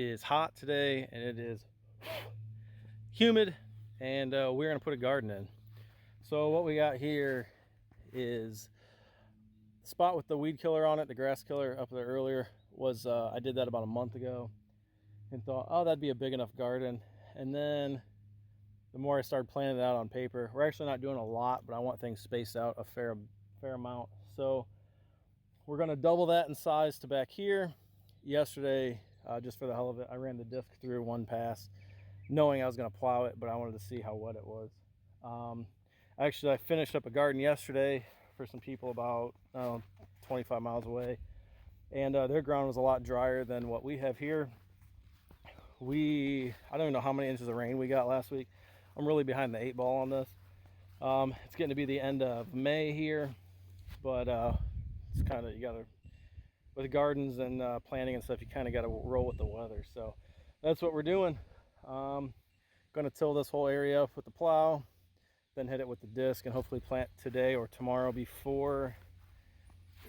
is hot today and it is humid, and we're gonna put a garden in. So what we got here is the spot with the weed killer on it, the grass killer up there earlier was I did that about a month ago and thought, oh, that'd be a big enough garden. And then the more I started planning it out on paper, we're actually not doing a lot, but I want things spaced out a fair amount. So we're gonna double that in size to back here. Yesterday, just for the hell of it, I ran the disc through one pass, knowing I was gonna plow it, but I wanted to see how wet it was. Actually, I finished up a garden yesterday for some people about 25 miles away, and their ground was a lot drier than what we have here. I don't even know how many inches of rain we got last week. I'm really behind the 8 ball on this. It's getting to be the end of May here, but it's kind of, you gotta, with gardens and planting and stuff, you kind of got to roll with the weather. So that's what we're doing. Going to till this whole area up with the plow, then hit it with the disc, and hopefully plant today or tomorrow before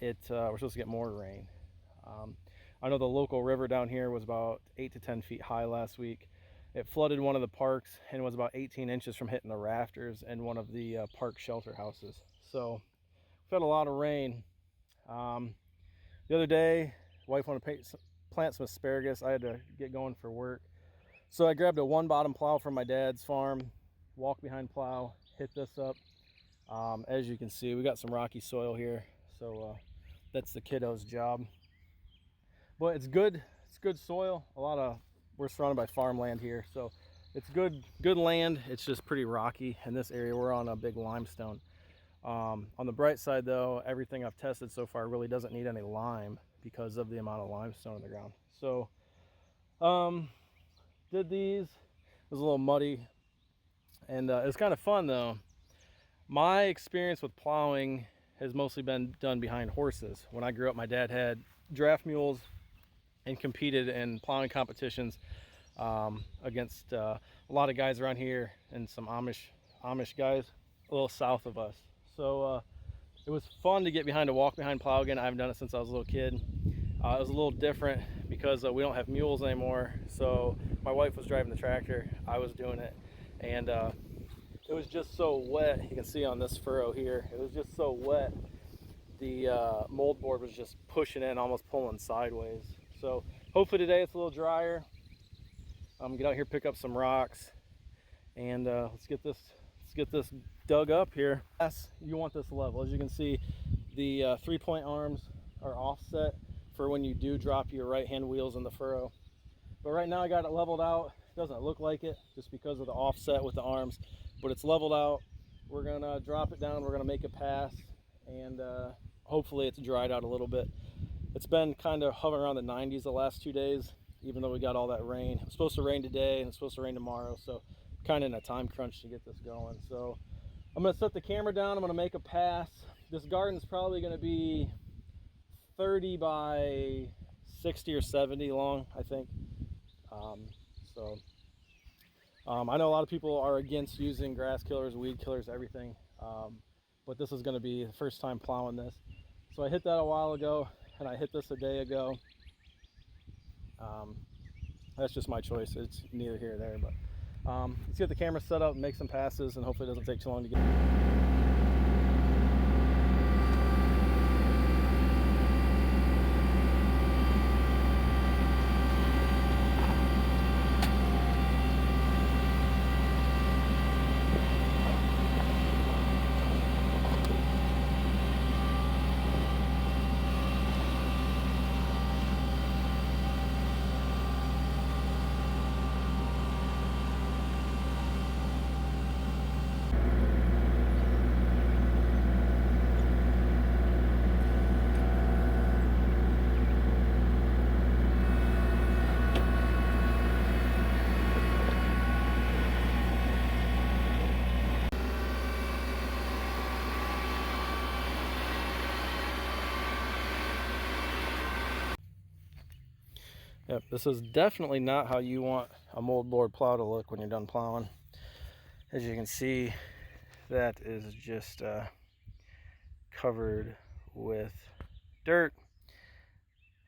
we're supposed to get more rain. I know the local river down here was about 8 to 10 feet high last week. It flooded one of the parks and was about 18 inches from hitting the rafters and one of the park shelter houses. So we've had a lot of rain. The other day, wife wanted to plant some asparagus. I had to get going for work. So I grabbed a one bottom plow from my dad's farm, walk behind plow, hit this up. As you can see, we got some rocky soil here. So that's the kiddo's job. But it's good soil. We're surrounded by farmland here. So it's good land. It's just pretty rocky. In this area, we're on a big limestone. On the bright side though, everything I've tested so far really doesn't need any lime because of the amount of limestone in the ground. So did these. It was a little muddy, and it was kind of fun though. My experience with plowing has mostly been done behind horses. When I grew up, my dad had draft mules and competed in plowing competitions against a lot of guys around here and some Amish guys a little south of us. So it was fun to get behind a walk behind plow again. I haven't done it since I was a little kid. It was a little different because we don't have mules anymore. So my wife was driving the tractor, I was doing it, and it was just so wet. You can see on this furrow here, it was just so wet. The mold board was just pushing in, almost pulling sideways. So hopefully today it's a little drier. Get out here, pick up some rocks, and let's get this dug up here. You want this level. As you can see, the 3-point arms are offset for when you do drop your right hand wheels in the furrow. But right now I got it leveled out. It doesn't look like it just because of the offset with the arms, but it's leveled out. We're gonna drop it down. We're gonna make a pass, and hopefully it's dried out a little bit. It's been kind of hovering around the 90s the last 2 days, even though we got all that rain. It's supposed to rain today and it's supposed to rain tomorrow, so kind of in a time crunch to get this going. So I'm gonna set the camera down. I'm gonna make a pass. This garden's probably gonna be 30 by 60 or 70 long, I think. I know a lot of people are against using grass killers, weed killers, everything, but this is gonna be the first time plowing this. So I hit that a while ago, and I hit this a day ago. That's just my choice. It's neither here nor there, but let's get the camera set up and make some passes, and hopefully it doesn't take too long to get. Yep, this is definitely not how you want a mold board plow to look when you're done plowing. As you can see, that is just covered with dirt.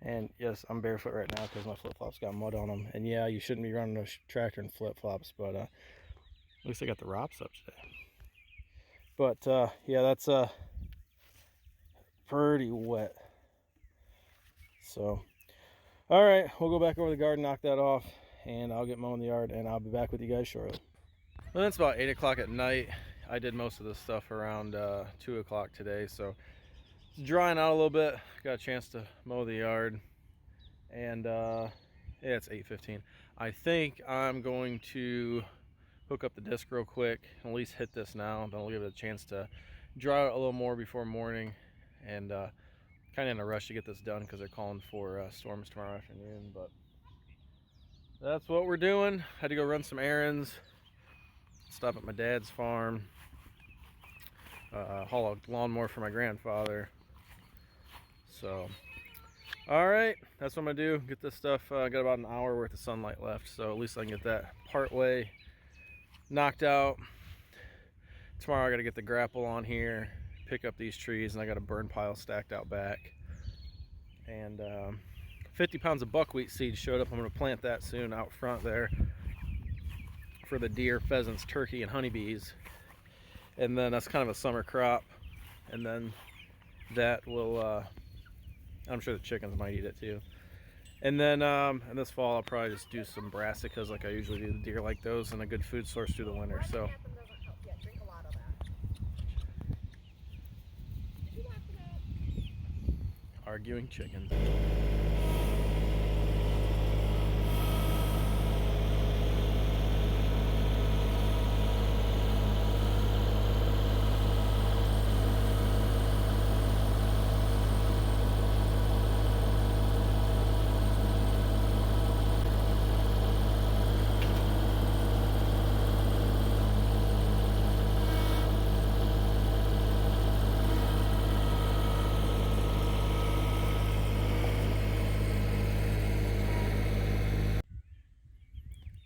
And yes, I'm barefoot right now because my flip-flops got mud on them. And yeah, you shouldn't be running a tractor in flip-flops, but at least I got the ROPS up today. But yeah, that's pretty wet. So, all right, we'll go back over the garden, knock that off, and I'll get mowing the yard, and I'll be back with you guys shortly. Well, it's about 8 o'clock at night. I did most of this stuff around 2 o'clock today, so it's drying out a little bit. Got a chance to mow the yard, and yeah, it's 8:15. I think I'm going to hook up the disc real quick, and at least hit this now. Then I'll give it a chance to dry out a little more before morning, and kind of in a rush to get this done because they're calling for storms tomorrow afternoon. But that's what we're doing. Had to go run some errands, stop at my dad's farm, haul a lawnmower for my grandfather. So, all right, that's what I'm gonna do. Get this stuff. Got about an hour worth of sunlight left, so at least I can get that part way knocked out. Tomorrow I got to get the grapple on here, pick up these trees, and I got a burn pile stacked out back. And 50 pounds of buckwheat seed showed up. I'm going to plant that soon out front there for the deer, pheasants, turkey, and honeybees. And then that's kind of a summer crop. And then that will, I'm sure the chickens might eat it too. And then in this fall I'll probably just do some brassicas like I usually do. The deer like those, and a good food source through the winter. So. Arguing chickens.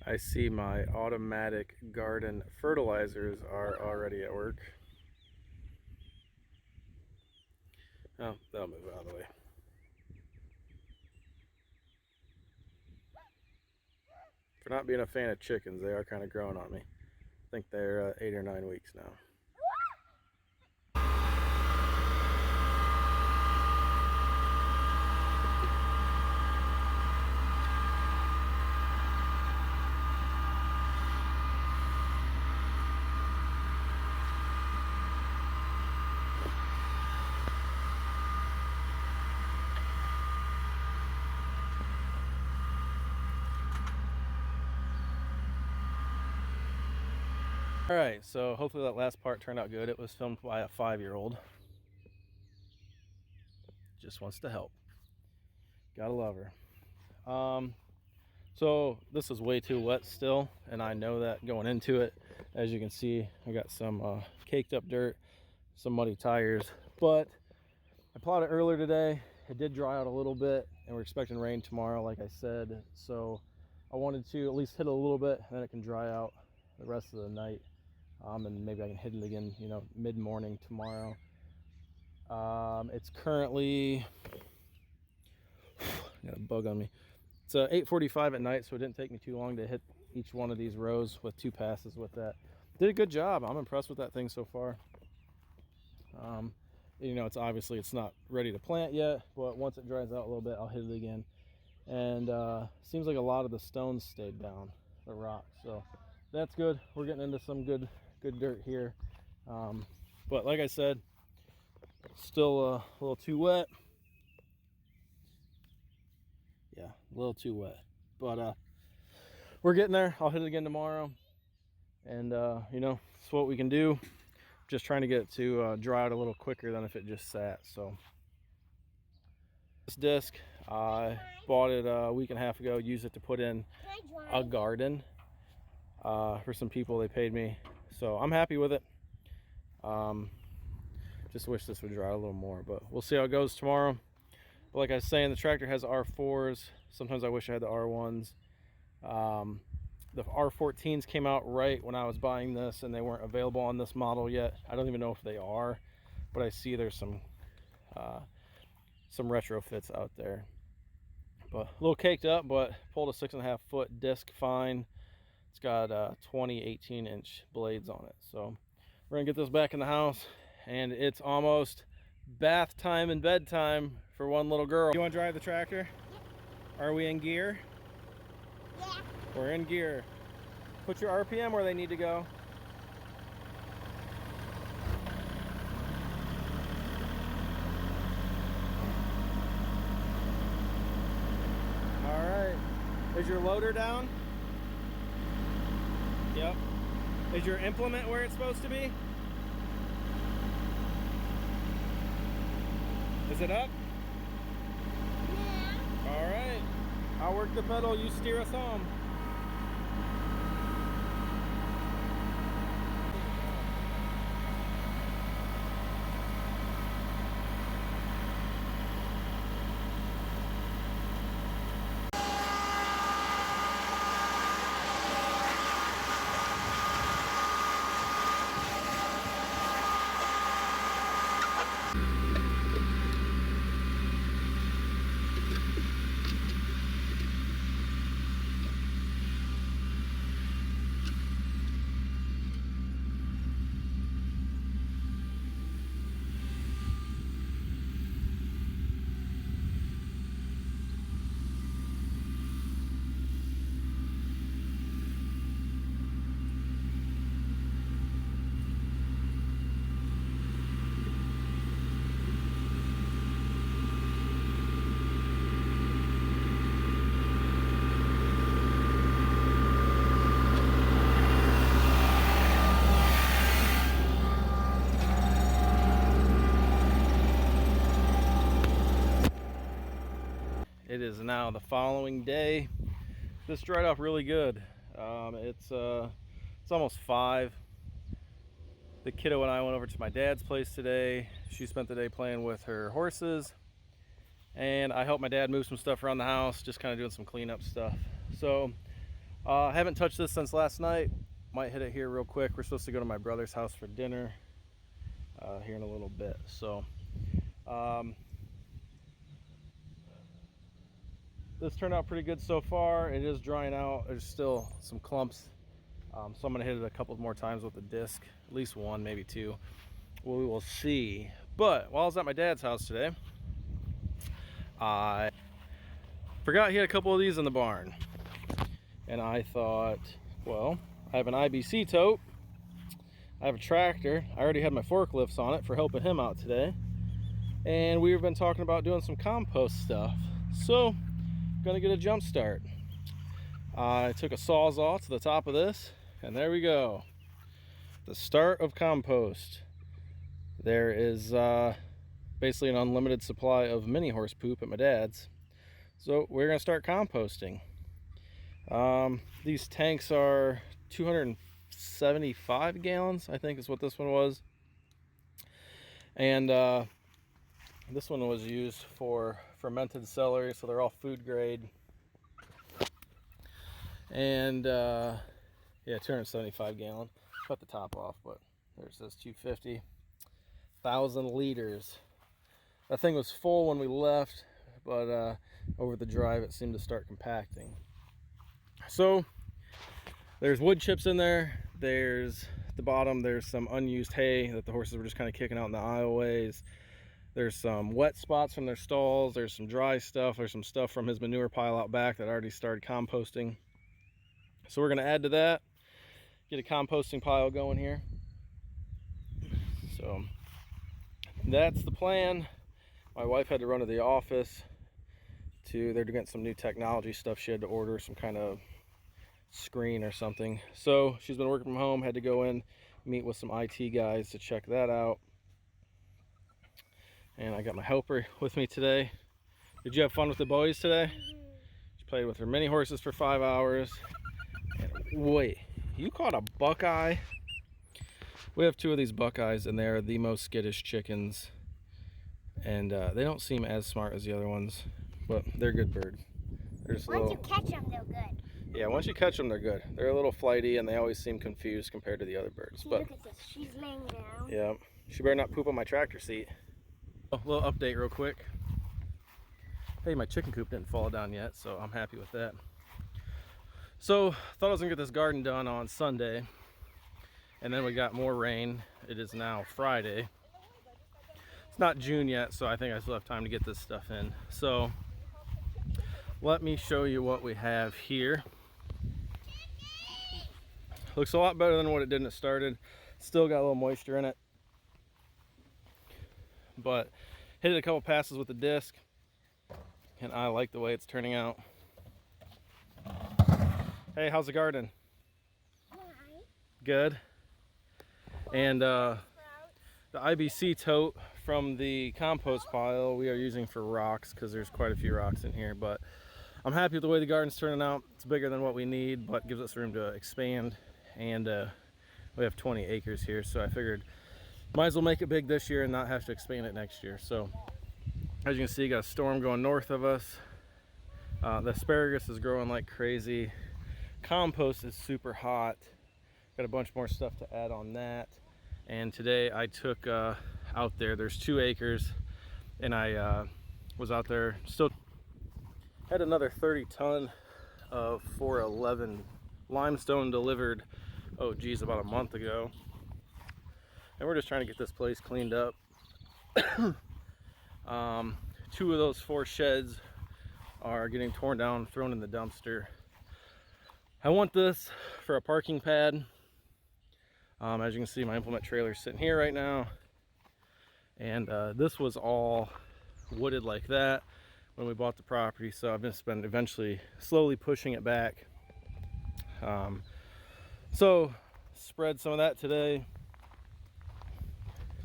I see my automatic garden fertilizers are already at work. Oh, they'll move out of the way. For not being a fan of chickens, they are kind of growing on me. I think they're 8 or 9 weeks now. All right, so hopefully that last part turned out good. It was filmed by a 5-year-old. Just wants to help. Gotta love her. So this is way too wet still, and I know that going into it. As you can see, I got some caked up dirt, some muddy tires, but I plowed it earlier today. It did dry out a little bit, and we're expecting rain tomorrow, like I said. So I wanted to at least hit it a little bit, and then it can dry out the rest of the night. And maybe I can hit it again, you know, mid-morning tomorrow. It's currently, got a bug on me. It's 8:45 at night, so it didn't take me too long to hit each one of these rows with 2 passes with that. Did a good job. I'm impressed with that thing so far. You know, it's not ready to plant yet, but once it dries out a little bit, I'll hit it again. And seems like a lot of the stones stayed down, the rock. So that's good. We're getting into some good dirt here. But like I said, still a little too wet. Yeah, a little too wet. But we're getting there. I'll hit it again tomorrow. And you know, it's what we can do. Just trying to get it to dry out a little quicker than if it just sat. So this disc, I bought it a week and a half ago. Used it to put in a garden for some people. They paid me, so I'm happy with it. Just wish this would dry out a little more, but we'll see how it goes tomorrow. But like I was saying, the tractor has R4s. Sometimes I wish I had the R1s. The R14s came out right when I was buying this, and they weren't available on this model yet. I don't even know if they are, but I see there's some retrofits out there. But a little caked up, but pulled a 6.5 foot disc fine. It's got 20 18-inch blades on it. So we're gonna get this back in the house, and it's almost bath time and bedtime for one little girl. You want to drive the tractor? Yeah. Are we in gear? Yeah. We're in gear. Put your RPM where they need to go. All right. Is your loader down? Yep. Is your implement where it's supposed to be? Is it up? Yeah. All right. I'll work the pedal, you steer us home. It is now the following day. This dried up really good. It's almost 5. The kiddo and I went over to my dad's place today. She spent the day playing with her horses, and I helped my dad move some stuff around the house, just kind of doing some cleanup stuff. So I haven't touched this since last night. Might hit it here real quick. We're supposed to go to my brother's house for dinner here in a little bit. So this turned out pretty good so far. It is drying out. There's still some clumps. So I'm gonna hit it a couple more times with the disc, at least one, maybe 2. We will see. But while I was at my dad's house today, I forgot he had a couple of these in the barn. And I thought, well, I have an IBC tote. I have a tractor. I already had my forklifts on it for helping him out today. And we've been talking about doing some compost stuff. So gonna get a jump start. I took a Sawzall to the top of this, and there we go. The start of compost. There is basically an unlimited supply of mini horse poop at my dad's. So we're gonna start composting. These tanks are 275 gallons, I think is what this one was. And this one was used for fermented celery, so they're all food grade. And yeah, 275 gallon. Cut the top off, but there's this 250,000 liters. That thing was full when we left, but over the drive it seemed to start compacting. So there's wood chips in there. There's at the bottom, there's some unused hay that the horses were just kind of kicking out in the aisleways. There's some wet spots from their stalls. There's some dry stuff. There's some stuff from his manure pile out back that already started composting. So we're going to add to that, get a composting pile going here. So that's the plan. My wife had to run to the office they're doing some new technology stuff. She had to order some kind of screen or something. So she's been working from home, had to go in, meet with some IT guys to check that out. And I got my helper with me today. Did you have fun with the boys today? She played with her mini horses for 5 hours. And wait, you caught a buckeye? We have 2 of these buckeyes, and they're the most skittish chickens. And they don't seem as smart as the other ones, but they're good birds. They're just once you catch them, they're good. Yeah, once you catch them, they're good. They're a little flighty, and they always seem confused compared to the other birds. See, but look at this. She's laying down. Yeah, she better not poop on my tractor seat. A little update real quick. Hey, my chicken coop didn't fall down yet, so I'm happy with that. So thought I was gonna get this garden done on Sunday, and then we got more rain. It is now Friday. It's not June yet, so I think I still have time to get this stuff in. So let me show you what we have here. Looks a lot better than what it did when it started. Still got a little moisture in it, but hit it a couple passes with the disc, and I like the way it's turning out. Hey, how's the garden? Good. And the IBC tote from the compost pile we are using for rocks, because there's quite a few rocks in here, but I'm happy with the way the garden's turning out. It's bigger than what we need, but gives us room to expand. And we have 20 acres here, so I figured might as well make it big this year and not have to expand it next year. So as you can see, got a storm going north of us. The asparagus is growing like crazy. Compost is super hot. Got a bunch more stuff to add on that. And today I took out there, there's 2 acres, and I was out there, still had another 30 ton of 411 limestone delivered, oh geez, about a month ago. And we're just trying to get this place cleaned up. 2 of those 4 sheds are getting torn down, thrown in the dumpster. I want this for a parking pad. As you can see, my implement trailer is sitting here right now. And this was all wooded like that when we bought the property, so I've just been eventually slowly pushing it back. So spread some of that today.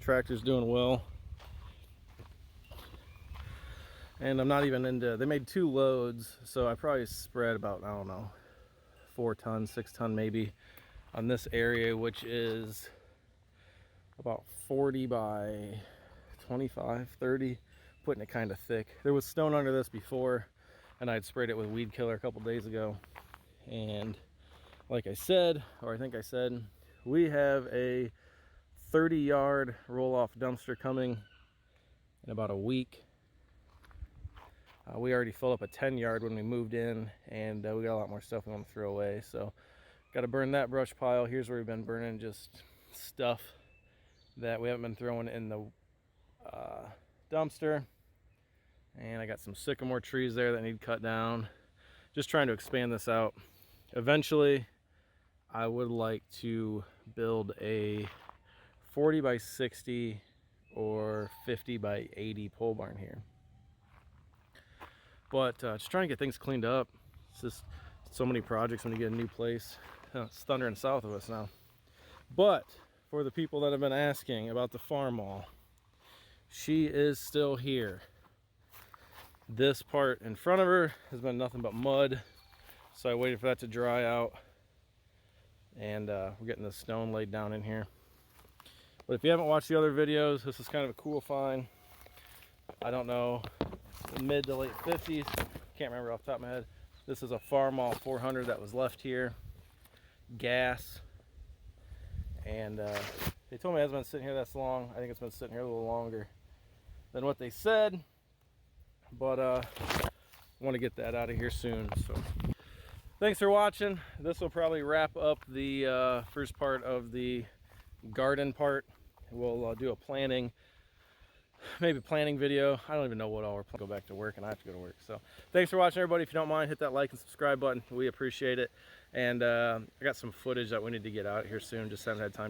Tractor's doing well. And I'm not even into, they made 2 loads, so I probably spread about, I don't know, 4 tons, 6 ton maybe on this area, which is about 40 by 25, 30, putting it kind of thick. There was stone under this before, and I'd sprayed it with weed killer a couple days ago. And like I said, or I think I said, we have a 30-yard roll-off dumpster coming in about a week. We already filled up a 10-yard when we moved in, and we got a lot more stuff we want to throw away. So got to burn that brush pile. Here's where we've been burning just stuff that we haven't been throwing in the dumpster. And I got some sycamore trees there that need cut down. Just trying to expand this out. Eventually, I would like to build a 40 by 60 or 50 by 80 pole barn here. But just trying to get things cleaned up. It's just so many projects when you get a new place. It's thundering south of us now. But for the people that have been asking about the Farmall, she is still here. This part in front of her has been nothing but mud, so I waited for that to dry out, and we're getting the stone laid down in here. But if you haven't watched the other videos, this is kind of a cool find. I don't know, mid to late 50s, can't remember off the top of my head. This is a Farmall 400 that was left here, gas, and they told me it hasn't been sitting here that long. I think it's been sitting here a little longer than what they said, but I want to get that out of here soon. So thanks for watching. This will probably wrap up the first part of the garden part. We'll do a planning, maybe planning video. I don't even know what all we're planning. Go back to work, and I have to go to work. So thanks for watching, everybody. If you don't mind, hit that like and subscribe button. We appreciate it. And I got some footage that we need to get out here soon. Just haven't had time.